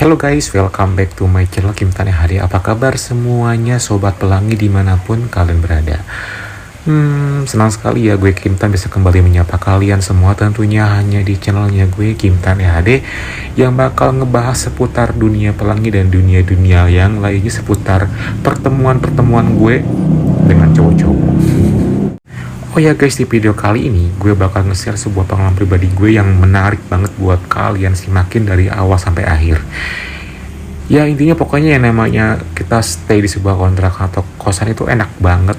Hello guys, welcome back to my channel Kim Tane HD. Apa kabar semuanya sobat pelangi dimanapun kalian berada? Senang sekali ya gue Kim Tan bisa kembali menyapa kalian semua, tentunya hanya di channelnya gue Kim Tane HD yang bakal ngebahas seputar dunia pelangi dan dunia-dunia yang lainnya, seputar pertemuan-pertemuan gue dengan cowok-cowok. Oh ya guys, di video kali ini gue bakal nge-share sebuah pengalaman pribadi gue yang menarik banget buat kalian simakin dari awal sampai akhir. Ya intinya pokoknya yang namanya kita stay di sebuah kontrak atau kosan itu enak banget.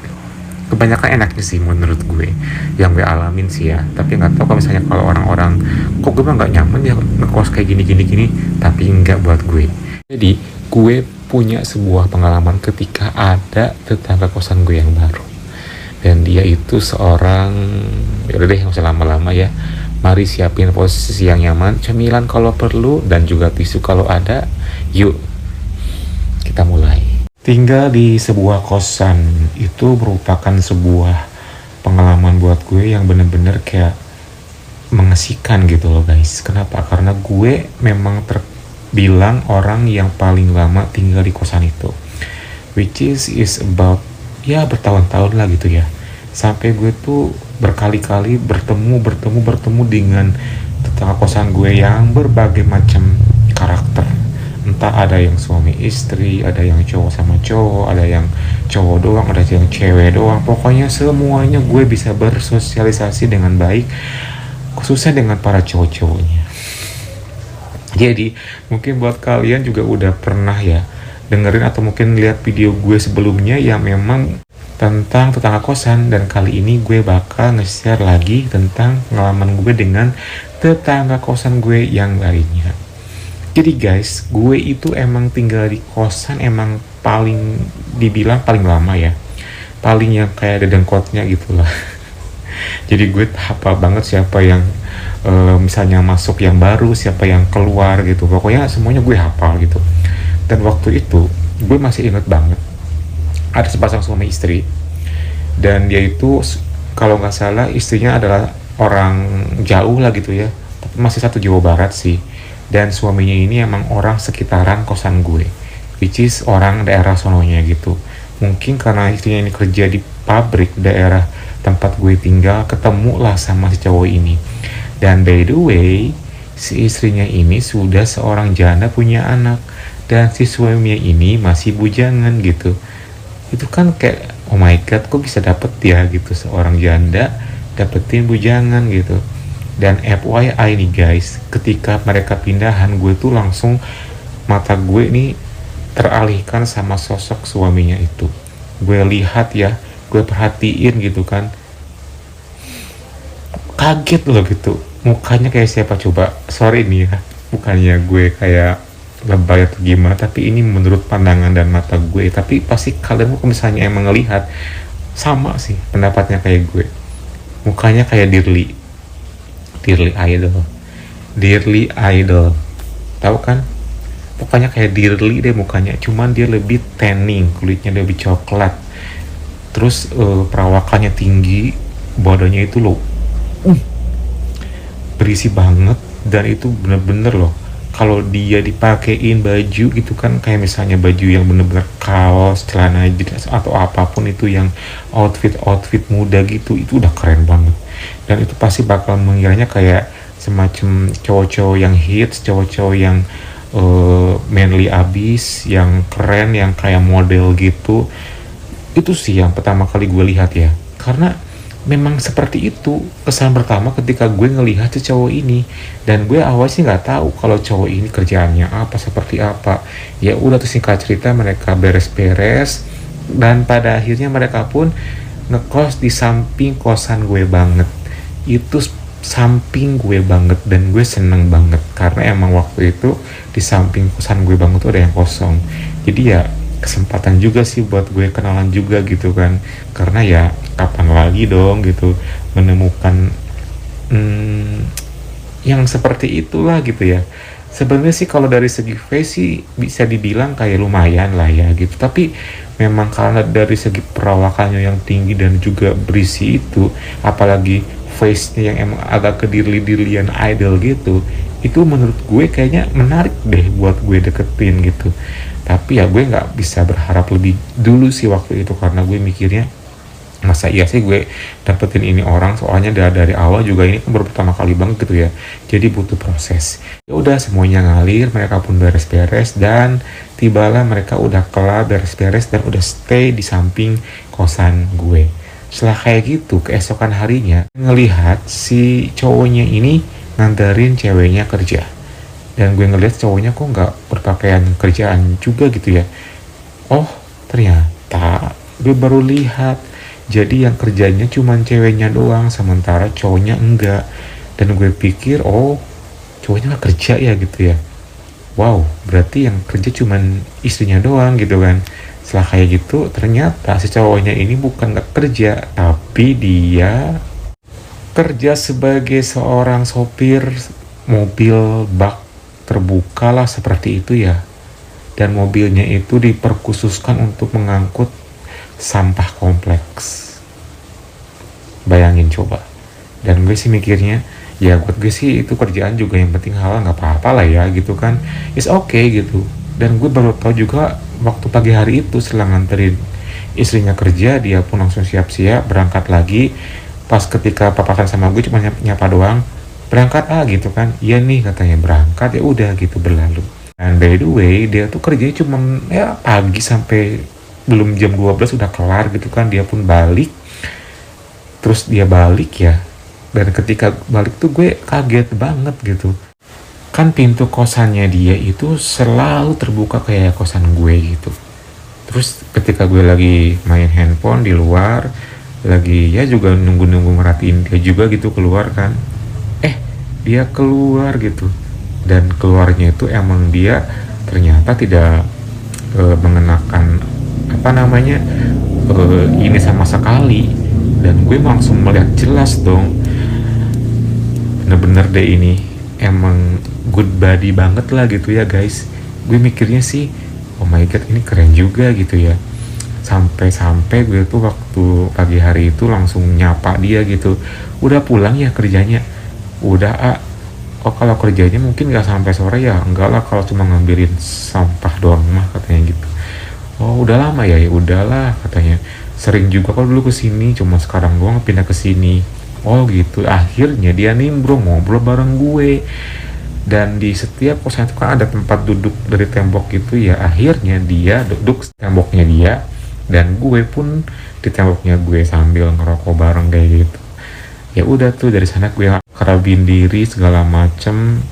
Kebanyakan enaknya sih menurut gue yang gue alamin sih ya. Tapi nggak tahu kalau misalnya kalau orang-orang kok gue mah nggak nyaman ya ngekos kayak gini. Tapi nggak buat gue. Jadi gue punya sebuah pengalaman ketika ada tetangga kosan gue yang baru. Dan dia itu seorang, yaudah deh nggak usah lama-lama ya, mari siapin posisi yang nyaman, cemilan kalau perlu dan juga tisu kalau ada. Yuk kita mulai. Tinggal di sebuah kosan itu merupakan sebuah pengalaman buat gue yang bener-bener kayak mengesihkan gitu loh guys. Kenapa? Karena gue memang terbilang orang yang paling lama tinggal di kosan itu, which is about ya bertahun-tahun lah gitu ya. Sampai gue tuh berkali-kali bertemu dengan tetangga kosan gue yang berbagai macam karakter. Entah ada yang suami istri, ada yang cowok sama cowok, ada yang cowok doang, ada yang cewek doang. Pokoknya semuanya gue bisa bersosialisasi dengan baik, khususnya dengan para cowok-cowoknya. Jadi mungkin buat kalian juga udah pernah ya dengerin atau mungkin lihat video gue sebelumnya yang memang tentang tetangga kosan, dan kali ini gue bakal nge-share lagi tentang pengalaman gue dengan tetangga kosan gue yang lainnya. Jadi guys, gue itu emang tinggal di kosan emang paling dibilang paling lama ya, paling yang kayak dedengkotnya gitu lah. Jadi gue hafal banget siapa yang misalnya masuk yang baru, siapa yang keluar gitu, pokoknya semuanya gue hafal gitu. Dan waktu itu gue masih inget banget ada sepasang suami istri, dan dia itu kalau nggak salah istrinya adalah orang jauh lah gitu ya, tapi masih satu Jawa Barat sih. Dan suaminya ini emang orang sekitaran kosan gue, which is orang daerah sononya gitu. Mungkin karena istrinya ini kerja di pabrik daerah tempat gue tinggal, ketemu lah sama si cowok ini. Dan by the way, si istrinya ini sudah seorang janda punya anak, dan si suaminya ini masih bujangan gitu. Itu kan kayak oh my god, kok bisa dapet ya gitu seorang janda dapetin bujangan gitu. Dan FYI nih guys, ketika mereka pindahan, gue tuh langsung mata gue nih teralihkan sama sosok suaminya itu. Gue lihat ya, gue perhatiin gitu kan, kaget loh gitu, mukanya kayak siapa coba. Sorry nih ya, bukannya gue kayak lebay atau gimana, tapi ini menurut pandangan dan mata gue. Tapi pasti kalian kalau misalnya emang ngelihat sama sih pendapatnya kayak gue, mukanya kayak Dearly Idol, tahu kan? Pokoknya kayak Dearly deh mukanya, cuman dia lebih tanning, kulitnya lebih coklat, terus perawakannya tinggi, badannya itu loh berisi banget. Dan itu bener-bener loh, kalau dia dipakein baju gitu kan, kayak misalnya baju yang bener-bener kaos, celana jeans atau apapun itu yang outfit muda gitu, itu udah keren banget. Dan itu pasti bakal mengiranya kayak semacam cowok-cowok yang hits, cowok-cowok yang manly abis, yang keren, yang kayak model gitu. Itu sih yang pertama kali gue lihat ya, karena memang seperti itu kesan pertama ketika gue ngelihat si cowok ini. Dan gue awal sih nggak tahu kalau cowok ini kerjaannya apa, seperti apa. Ya udah tuh singkat cerita mereka beres-beres, dan pada akhirnya mereka pun ngekos di samping kosan gue banget. Itu samping gue banget, dan gue seneng banget karena emang waktu itu di samping kosan gue banget tuh ada yang kosong. Jadi ya kesempatan juga sih buat gue kenalan juga gitu kan, karena ya kapan lagi dong gitu menemukan yang seperti itulah gitu ya. Sebenarnya sih kalau dari segi face sih bisa dibilang kayak lumayan lah ya gitu, tapi memang karena dari segi perawakannya yang tinggi dan juga berisi itu, apalagi face-nya yang emang agak kedirli-dirlian idol gitu, itu menurut gue kayaknya menarik deh buat gue deketin gitu. Tapi ya gue nggak bisa berharap lebih dulu sih waktu itu, karena gue mikirnya masa iya sih gue dapetin ini orang, soalnya dari awal juga ini kan baru pertama kali banget gitu ya, jadi butuh proses. Ya udah, semuanya ngalir, mereka pun beres-beres, dan tibalah mereka udah kelar beres-beres dan udah stay di samping kosan gue. Setelah kayak gitu, keesokan harinya ngelihat si cowoknya ini nganterin ceweknya kerja, dan gue ngelihat cowoknya kok nggak berpakaian kerjaan juga gitu ya. Oh, ternyata gue baru lihat, jadi yang kerjanya cuman ceweknya doang, sementara cowoknya enggak. Dan gue pikir, oh cowoknya nggak kerja ya gitu ya. Wow, berarti yang kerja cuman istrinya doang gitu kan. Setelah kayak gitu, ternyata si cowoknya ini bukan nggak kerja, tapi dia kerja sebagai seorang sopir mobil bak terbuka lah, seperti itu ya. Dan mobilnya itu diperkhususkan untuk mengangkut sampah kompleks. Bayangin coba. Dan gue sih mikirnya, ya buat gue sih itu kerjaan juga yang penting halal, nggak apa-apa lah ya gitu kan. It's okay gitu. Dan gue baru tahu juga waktu pagi hari itu setelah nganterin istrinya kerja, dia pun langsung siap-siap berangkat lagi. Pas ketika papasan sama gue cuma nyapa doang, berangkat gitu kan. Iya nih katanya berangkat, ya udah gitu berlalu. Dan by the way, dia tuh kerjanya cuma ya pagi sampai belum jam 12 udah kelar gitu kan. Dia pun balik, terus dia balik ya, dan ketika balik tuh gue kaget banget gitu kan. Pintu kosannya dia itu selalu terbuka kayak kosan gue gitu. Terus ketika gue lagi main handphone di luar, lagi ya juga nunggu-nunggu merhatiin dia juga gitu keluar kan, dia keluar gitu. Dan keluarnya itu emang dia ternyata tidak mengenakan apa namanya ini sama sekali. Dan gue langsung melihat jelas dong, bener-bener deh ini emang good body banget lah gitu ya guys. Gue mikirnya sih, oh my god ini keren juga gitu ya. Sampai-sampai gue tuh waktu pagi hari itu langsung nyapa dia gitu, udah pulang ya kerjanya? Udah. Oh kalau kerjanya mungkin gak sampai sore ya? Enggak lah, kalau cuma ngambilin sampah doang mah katanya gitu. Oh udah lama ya? Ya udahlah katanya, sering juga kok dulu kesini, cuma sekarang doang pindah ke sini. Oh gitu. Akhirnya dia nimbrung ngobrol bareng gue. Dan di setiap kosan itu kan ada tempat duduk dari tembok gitu ya. Akhirnya dia duduk temboknya dia, dan gue pun di temboknya gue sambil ngerokok bareng kayak gitu. Ya udah tuh, dari sana gue kerabin diri segala macem,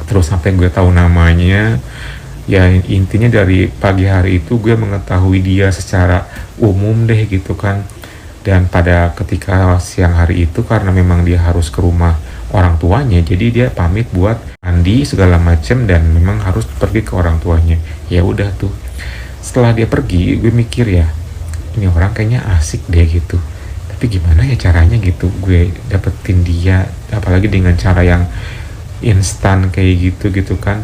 terus sampai gue tahu namanya. Ya intinya dari pagi hari itu gue mengetahui dia secara umum deh gitu kan. Dan pada ketika siang hari itu, karena memang dia harus ke rumah orang tuanya, jadi dia pamit buat mandi segala macem dan memang harus pergi ke orang tuanya. Ya udah tuh, setelah dia pergi gue mikir ya, ini orang kayaknya asik deh gitu, tapi gimana ya caranya gitu gue dapetin dia, apalagi dengan cara yang instan kayak gitu kan.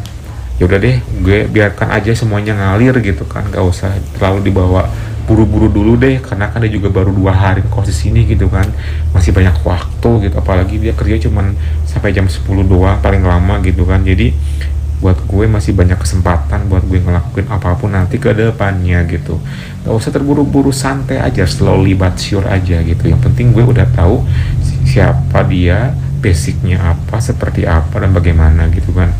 Ya udah deh, gue biarkan aja semuanya ngalir gitu kan, gak usah terlalu dibawa buru-buru dulu deh, karena kan dia juga baru 2 hari kos di sini gitu kan, masih banyak waktu gitu, apalagi dia kerja cuman sampai jam 10 doang paling lama gitu kan. Jadi buat gue masih banyak kesempatan buat gue ngelakuin apapun nanti ke depannya gitu. Gak usah terburu-buru, santai aja, slowly but sure aja gitu. Yang penting gue udah tahu siapa dia, basicnya apa, seperti apa, dan bagaimana gitu kan.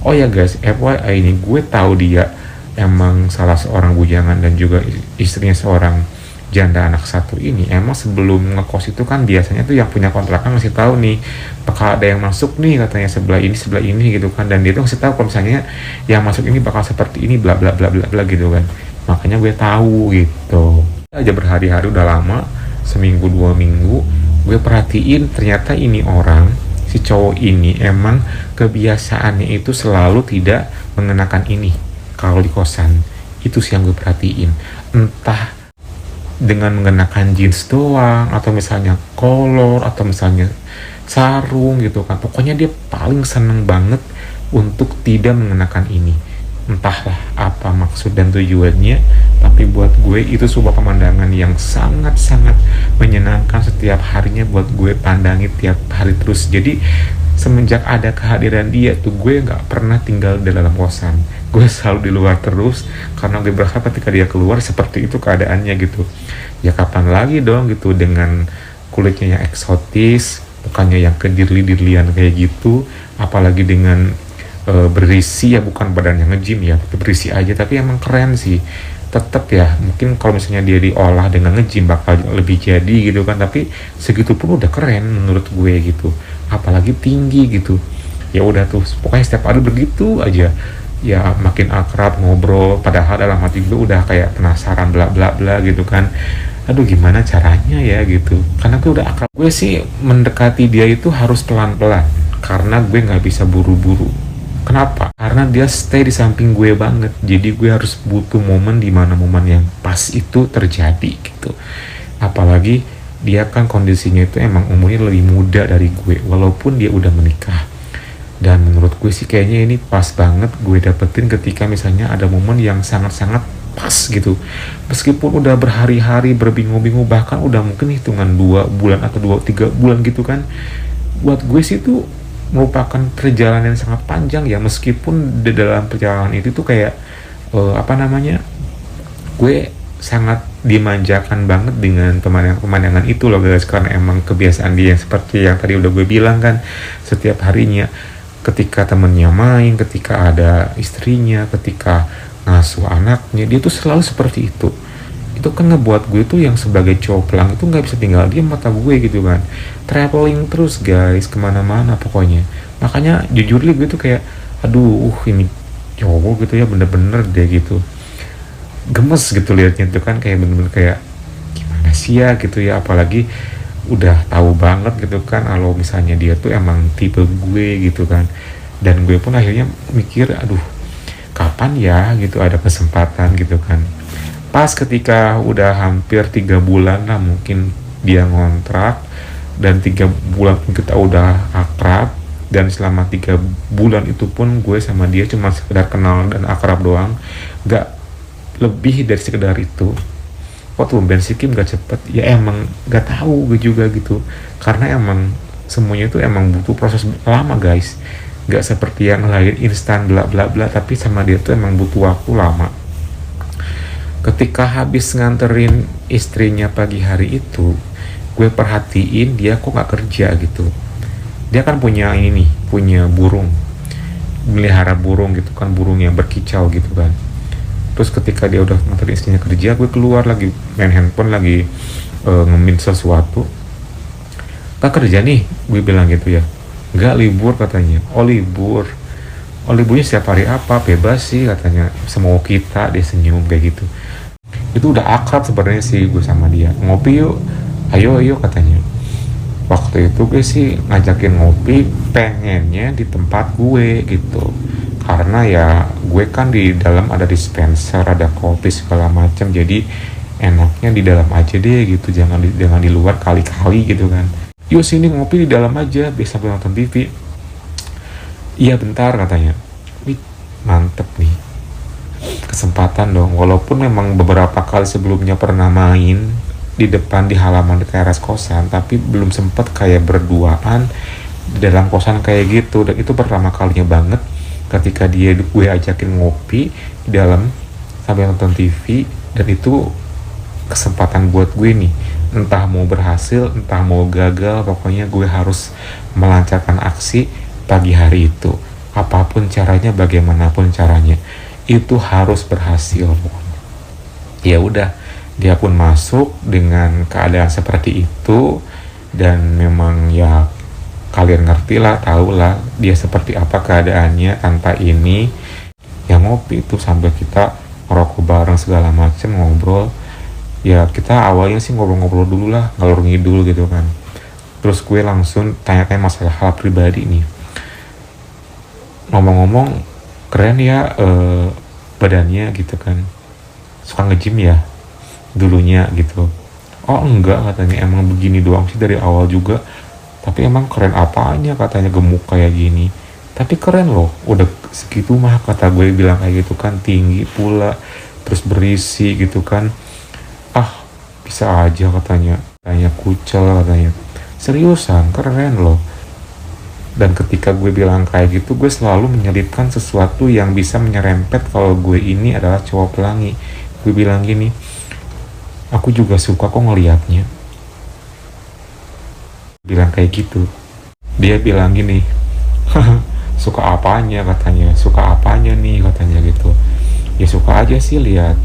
Oh ya guys, FYI ini gue tahu dia emang salah seorang bujangan dan juga istrinya seorang janda anak satu ini. Emang sebelum ngekos itu kan biasanya tuh yang punya kontrakan ngasih tahu nih, bakal ada yang masuk nih katanya sebelah ini gitu kan. Dan dia tuh ngasih tahu kalau misalnya yang masuk ini bakal seperti ini, bla bla bla bla bla gitu kan. Makanya gue tahu gitu. Aja berhari-hari udah lama, seminggu 2 minggu, gue perhatiin ternyata ini orang, si cowok ini emang kebiasaannya itu selalu tidak mengenakan ini kalau di kosan. Itu sih yang gue perhatiin, entah dengan mengenakan jeans doang, atau misalnya kolor, atau misalnya sarung gitu kan. Pokoknya dia paling seneng banget untuk tidak mengenakan ini. Entahlah apa maksud dan tujuannya, tapi buat gue itu sebuah pemandangan yang sangat-sangat menyenangkan setiap harinya buat gue pandangi tiap hari terus. Jadi semenjak ada kehadiran dia tuh gue nggak pernah tinggal di dalam kosan, gue selalu di luar terus karena gue berharap ketika dia keluar seperti itu keadaannya gitu. Ya kapan lagi dong gitu dengan kulitnya yang eksotis, bukannya yang kedirli-dirlian kayak gitu, apalagi dengan berisi ya, bukan badan yang nge-gym ya, tapi berisi aja, tapi emang keren sih. Tetap ya, mungkin kalau misalnya dia diolah dengan nge-gym bakal lebih jadi gitu kan, tapi segitu pun udah keren menurut gue gitu, apalagi tinggi gitu. Ya udah tuh, pokoknya setiap hari begitu aja, ya makin akrab ngobrol, padahal dalam hati gue udah kayak penasaran bla bla bla gitu kan. Aduh gimana caranya ya gitu, karena gue udah akrab. Gue sih mendekati dia itu harus pelan-pelan, karena gue nggak bisa buru-buru. Kenapa? Karena dia stay di samping gue banget, jadi gue harus butuh momen di mana momen yang pas itu terjadi gitu. Apalagi dia kan kondisinya itu emang umurnya lebih muda dari gue, walaupun dia udah menikah. Dan menurut gue sih kayaknya ini pas banget gue dapetin ketika misalnya ada momen yang sangat-sangat pas gitu. Meskipun udah berhari-hari berbingung-bingung, bahkan udah mungkin hitungan 2 bulan atau 2-3 bulan gitu kan, buat gue sih itu merupakan perjalanan yang sangat panjang ya. Meskipun di dalam perjalanan itu tuh kayak apa namanya, gue sangat dimanjakan banget dengan pemandangan itu loh guys, karena emang kebiasaan dia yang seperti yang tadi udah gue bilang kan, setiap harinya ketika temennya main, ketika ada istrinya, ketika ngasuh anaknya, dia tuh selalu seperti itu. Itu kan ngebuat gue tuh yang sebagai cowok pelang itu nggak bisa tinggal diam mata gue gitu kan, traveling terus guys kemana-mana pokoknya. Makanya jujur gue tuh kayak aduh ini cowok gitu ya, bener-bener deh gitu gemes gitu liatnya tuh kan, kayak bener-bener kayak gimana sih ya gitu ya. Apalagi udah tahu banget gitu kan kalau misalnya dia tuh emang tipe gue gitu kan. Dan gue pun akhirnya mikir aduh kapan ya gitu ada kesempatan gitu kan. Pas ketika udah hampir 3 bulan lah mungkin dia ngontrak, dan 3 bulan kita udah akrab, dan selama 3 bulan itu pun gue sama dia cuma sekedar kenal dan akrab doang, gak lebih dari sekedar itu. Kok tumben sih Kim gak cepet? Ya emang gak tahu gue juga gitu, karena emang semuanya itu emang butuh proses lama guys, gak seperti yang lain instan bla bla bla, tapi sama dia tuh emang butuh waktu lama. Ketika habis nganterin istrinya pagi hari itu, gue perhatiin dia kok gak kerja gitu. Dia kan punya ini nih, punya burung, melihara burung gitu kan, burung yang berkicau gitu kan. Terus ketika dia udah nganterin istrinya kerja, gue keluar lagi main handphone, lagi ngemin sesuatu. Kak kerja nih, gue bilang gitu ya. Enggak, libur katanya. Oh libur. Oh liburnya setiap hari apa? Bebas sih katanya, semau kita. Dia senyum kayak gitu. Itu udah akrab sebenarnya sih gue sama dia. Ngopi yuk, ayo katanya. Waktu itu gue sih ngajakin ngopi pengennya di tempat gue gitu, karena ya gue kan di dalam ada dispenser, ada kopi segala macam, jadi enaknya di dalam aja deh gitu, jangan di luar kali-kali gitu kan. Yuk sini ngopi di dalam aja, biasa nonton TV. Iya bentar katanya. Wih, mantep nih, kesempatan dong. Walaupun memang beberapa kali sebelumnya pernah main di depan, di halaman, di teras kosan, tapi belum sempet kayak berduaan di dalam kosan kayak gitu. Dan itu pertama kalinya banget ketika gue ajakin ngopi di dalam sambil nonton TV. Dan itu kesempatan buat gue nih, entah mau berhasil entah mau gagal, pokoknya gue harus melancarkan aksi pagi hari itu, apapun caranya, bagaimanapun caranya, itu harus berhasil. Ya udah, dia pun masuk dengan keadaan seperti itu. Dan memang ya kalian ngerti lah, tahu lah dia seperti apa keadaannya tanpa ini. Yang ngopi itu sambil kita ngerokok bareng segala macem, ngobrol. Ya kita awalnya sih ngobrol-ngobrol dulu lah, ngalur ngidul gitu kan. Terus gue langsung tanya-tanya masalah hal pribadi nih. Ngomong-ngomong keren ya badannya gitu kan, suka nge-gym ya dulunya gitu. Oh enggak katanya, emang begini doang sih dari awal juga, tapi emang keren apanya katanya, gemuk kayak gini tapi keren loh, udah segitu mah kata gue bilang kayak gitu kan, tinggi pula terus berisi gitu kan. Ah bisa aja katanya, kucel katanya, seriusan keren loh. Dan ketika gue bilang kayak gitu, gue selalu menyelipkan sesuatu yang bisa menyerempet kalau gue ini adalah cowok pelangi. Gue bilang gini, aku juga suka kok ngelihatnya. Bilang kayak gitu. Dia bilang gini, suka apanya katanya, suka apanya nih katanya gitu. Ya suka aja sih lihat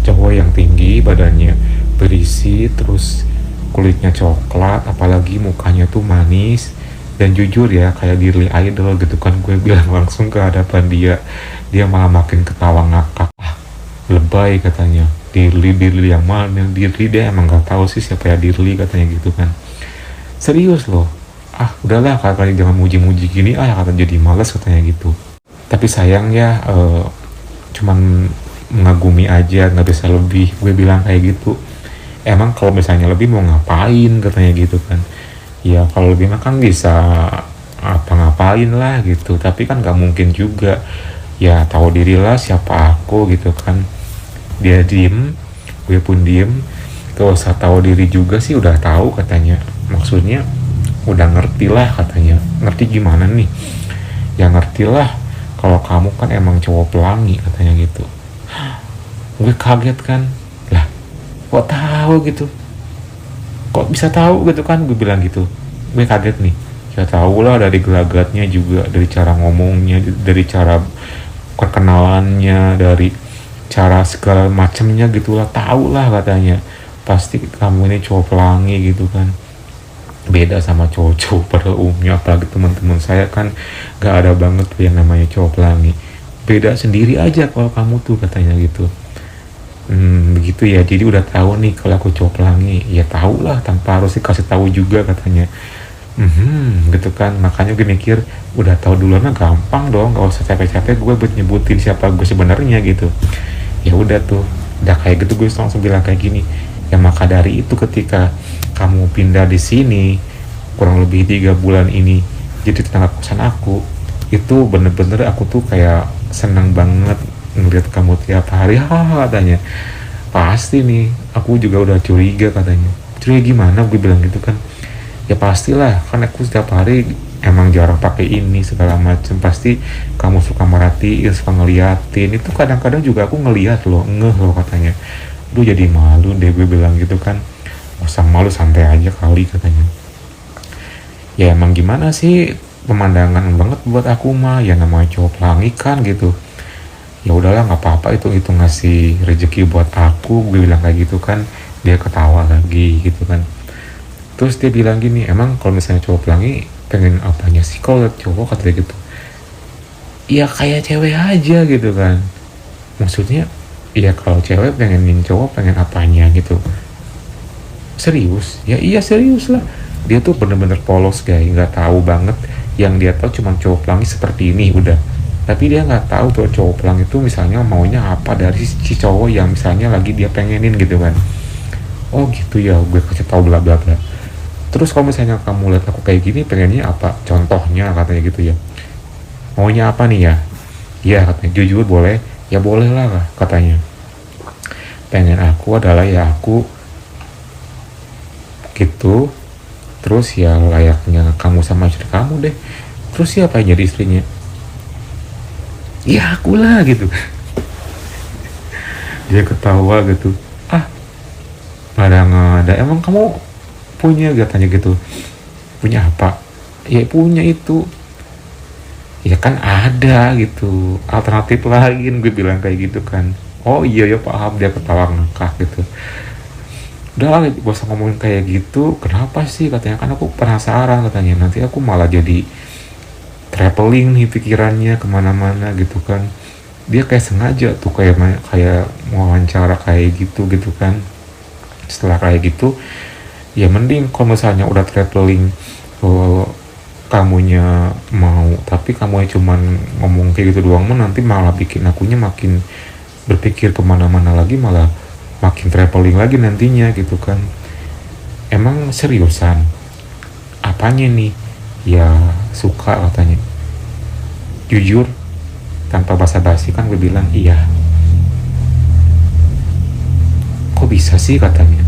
cowok yang tinggi, badannya berisi, terus kulitnya coklat, apalagi mukanya tuh manis. Dan jujur ya, kayak Dirly Idol gitu kan. Gue bilang langsung ke hadapan dia, dia malah makin ketawa ngakak. Ah, lebay katanya. Dirly yang mana? Dirly, dia emang gak tahu sih siapa ya Dirly katanya gitu kan. Serius loh. Ah udahlah, kalian jangan muji-muji gini, kata jadi males katanya gitu. Tapi sayang ya, cuman mengagumi aja, nggak bisa lebih. Gue bilang kayak gitu. Emang kalau misalnya lebih mau ngapain katanya gitu kan. Ya kalau lebih mah kan bisa apa ngapain lah gitu, tapi kan nggak mungkin juga. Ya tahu diri lah siapa aku gitu kan. Dia diem, gue pun diem. Gak usah tahu diri juga sih, udah tahu katanya. Maksudnya udah ngerti lah katanya. Ngerti gimana nih? Ya ngerti lah, kalau kamu kan emang cowok pelangi katanya gitu. Gue kaget kan, lah kok tahu gitu, kok bisa tahu gitu kan. Gue bilang gitu, gue kaget nih. Ya tahu lah dari gelagatnya juga, dari cara ngomongnya, dari cara perkenalannya, dari cara segala macamnya gitulah. Tahu lah katanya, pasti kamu ini cowok pelangi gitu kan. Beda sama cowok-cowok pada umumnya, apalagi teman-teman saya kan gak ada banget tuh yang namanya cowok pelangi. Beda sendiri aja kalau kamu tuh katanya gitu. Begitu ya, jadi udah tahu nih kalau aku cowok pelangi. Ya tahu lah, tanpa harus dikasih tahu juga katanya. Gitu kan. Makanya gue mikir, udah tahu duluan mah gampang dong, gak usah capek-capek gue buat nyebutin siapa gue sebenarnya gitu. Ya udah tuh, udah kayak gitu gue langsung bilang kayak gini. Ya maka dari itu, ketika kamu pindah di sini kurang lebih 3 bulan ini jadi tetangga kosan aku, itu bener-bener aku tuh kayak senang banget ngeliat kamu tiap hari. Katanya pasti nih, aku juga udah curiga katanya. Curiga gimana, gue bilang gitu kan. Ya pastilah, kan aku setiap hari emang jarang pakai ini segala macam, pasti kamu suka merhatiin, suka ngeliatin. Itu kadang-kadang juga aku ngeliat loh, ngeh loh katanya. Duh jadi malu deh, gue bilang gitu kan. Usah malu, santai aja kali katanya. Ya emang gimana sih, pemandangan banget buat aku mah, ya namanya cowok pelangi kan gitu. Ya udahlah nggak apa-apa, itu ngasih rezeki buat aku, gue bilang kayak gitu kan. Dia ketawa lagi gitu kan. Terus dia bilang gini, emang kalau misalnya cowok pelangi pengen apanya sih kalau liat cowok, kata dia gitu. Ya kayak cewek aja gitu kan. Maksudnya ya kalau cewek pengenin cowok pengen apanya gitu. Serius? Ya iya serius lah. Dia tuh bener-bener polos guys, nggak tahu banget. Yang dia tahu cuma cowok pelangi seperti ini udah. Tapi dia nggak tahu tuh cowok pelangi itu misalnya maunya apa dari si cowok yang misalnya lagi dia pengenin gitu kan. Oh gitu ya, gue kasih tahu bla bla bla. Terus kalau misalnya kamu lihat aku kayak gini, pengennya apa? Contohnya katanya gitu ya. Maunya apa nih ya? Iya katanya, jujur boleh? Ya boleh lah katanya. Pengen aku adalah ya aku gitu. Terus ya layaknya kamu sama istri kamu deh. Terus siapa yang jadi istrinya? Ya aku lah gitu. Dia ketawa gitu. Ah ada emang kamu punya, katanya gitu. Punya apa? Ya punya itu. Ya kan ada gitu alternatif lain, gue bilang kayak gitu kan. Oh iya ya paham, dia ketawa ngakak gitu. Udah gak usah ngomongin kayak gitu, kenapa sih katanya, kan aku penasaran katanya, nanti aku malah jadi traveling nih pikirannya kemana-mana gitu kan. Dia kayak sengaja tuh kayak mau wawancara kayak gitu kan. Setelah kayak gitu ya mending kalau misalnya udah traveling, kamunya mau tapi kamunya cuman ngomong kayak gitu doang, nanti malah bikin akunya makin berpikir kemana-mana lagi, malah makin traveling lagi nantinya gitu kan. Emang seriusan apanya nih? Ya suka katanya, jujur tanpa basa-basi kan gue bilang iya. Kok bisa sih katanya,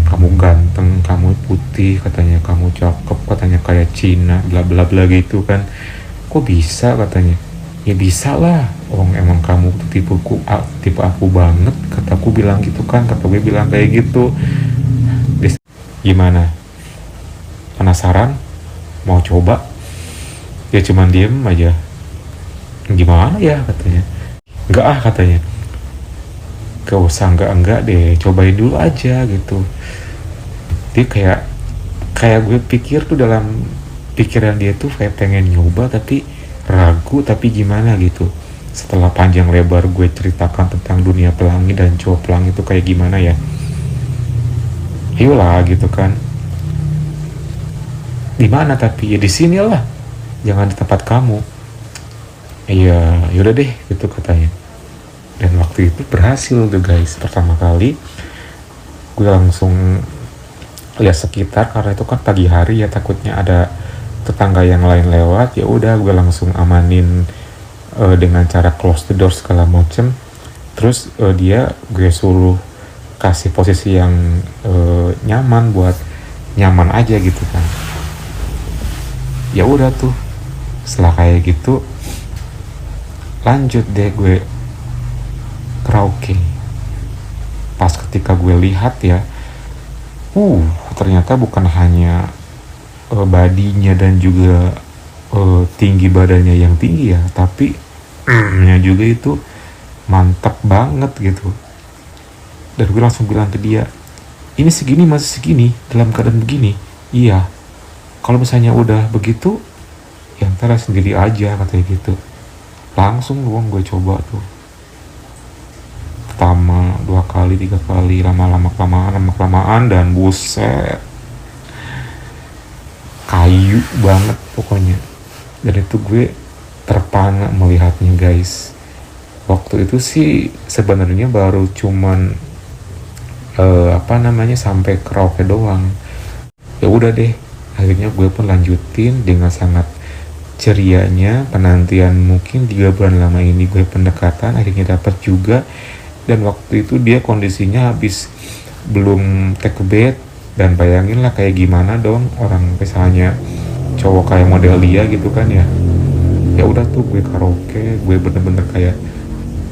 kamu ganteng, kamu putih, katanya kamu cakep, katanya kayak Cina, bla bla bla gitu kan. Kok bisa katanya? Ya bisa lah, emang kamu tuh tipe aku banget, kataku bilang gitu kan, kata gue bilang kayak gitu. Gimana, penasaran, mau coba? Ya cuman diem aja, gimana ya katanya. Enggak ah katanya, gak usah enggak deh, cobain dulu aja gitu. Dia kayak gue pikir tuh, dalam pikiran dia tuh kayak pengen nyoba tapi ragu, tapi gimana gitu. Setelah panjang lebar gue ceritakan tentang dunia pelangi dan cowok pelangi itu kayak gimana ya, ayolah gitu kan. Di mana? Tapi ya di sini lah, jangan di tempat kamu. Iya, yaudah deh gitu katanya. Dan waktu itu berhasil tuh guys, pertama kali gue langsung lihat sekitar, karena itu kan pagi hari ya, takutnya ada tetangga yang lain lewat. Ya udah gue langsung amanin dengan cara close the door segala macem. Terus dia gue suruh kasih posisi yang nyaman, buat nyaman aja gitu kan. Ya udah tuh, setelah kayak gitu lanjut deh gue karaoke. Pas ketika gue lihat ya, ternyata bukan hanya badinya dan juga tinggi badannya yang tinggi ya, tapi nya juga itu mantap banget gitu. Dan gue langsung bilang ke dia, ini segini masih segini dalam keadaan begini. Iya, kalau misalnya udah begitu ya ntar sendiri aja katanya gitu. Langsung dong gue coba tuh, pertama 2 kali 3 kali, lama kelamaan dan buset, kayu banget pokoknya. Dan itu gue terpana melihatnya guys. Waktu itu sih sebenarnya baru cuman sampai karaoke doang. Ya udah deh, akhirnya gue pun lanjutin dengan sangat cerianya. Penantian mungkin 3 bulan lama ini gue pendekatan, akhirnya dapat juga. Dan waktu itu dia kondisinya habis belum take a bed. Dan bayangin lah kayak gimana dong orang misalnya cowok kayak model dia gitu kan ya. Ya udah tuh gue karaoke, gue bener-bener kayak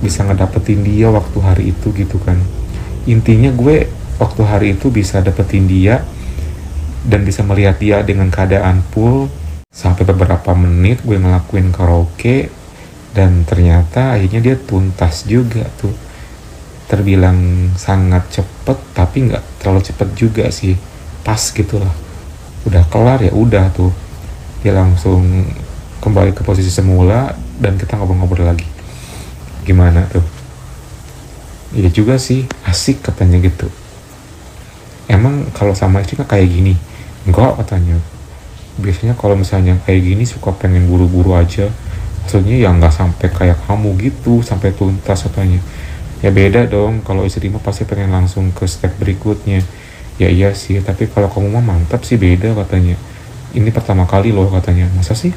bisa ngedapetin dia waktu hari itu gitu kan. Intinya gue waktu hari itu bisa dapetin dia dan bisa melihat dia dengan keadaan full. Sampai beberapa menit gue ngelakuin karaoke, dan ternyata akhirnya dia tuntas juga tuh. Terbilang sangat cepet, tapi nggak terlalu cepet juga sih, pas gitu lah. Udah kelar ya udah tuh, dia langsung kembali ke posisi semula dan kita ngobrol-ngobrol lagi. Gimana tuh? Iya juga sih, asik katanya gitu. Emang kalau sama istri kan kayak gini? Enggak katanya, biasanya kalau misalnya kayak gini suka pengen buru-buru aja. Maksudnya ya nggak sampai kayak kamu gitu sampai tuntas katanya. Ya beda dong, kalau istri mah pasti pengen langsung ke step berikutnya. Ya iya sih, tapi kalau kamu mah mantap sih, beda katanya. Ini pertama kali loh katanya. Masa sih?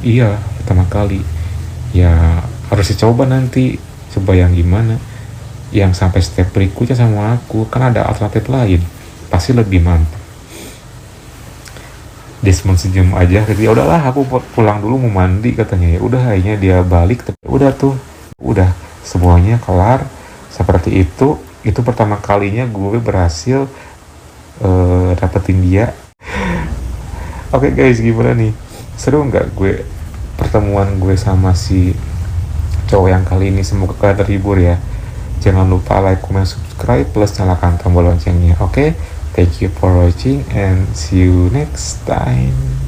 Iya, pertama kali. Ya harus dicoba nanti, coba yang gimana, yang sampai step berikutnya sama aku. Kan ada alternatif lain, pasti lebih mantap. Desmond senyum aja, ya udahlah aku pulang dulu mau mandi katanya. Ya udah, akhirnya dia balik. Udah tuh, udah semuanya kelar seperti itu. Itu pertama kalinya gue berhasil dapetin dia. Oke guys, gimana nih, seru nggak gue pertemuan gue sama si cowok yang kali ini? Semoga kalian terhibur ya. Jangan lupa like, comment, subscribe, plus nyalakan tombol loncengnya. Oke? Thank you for watching and see you next time.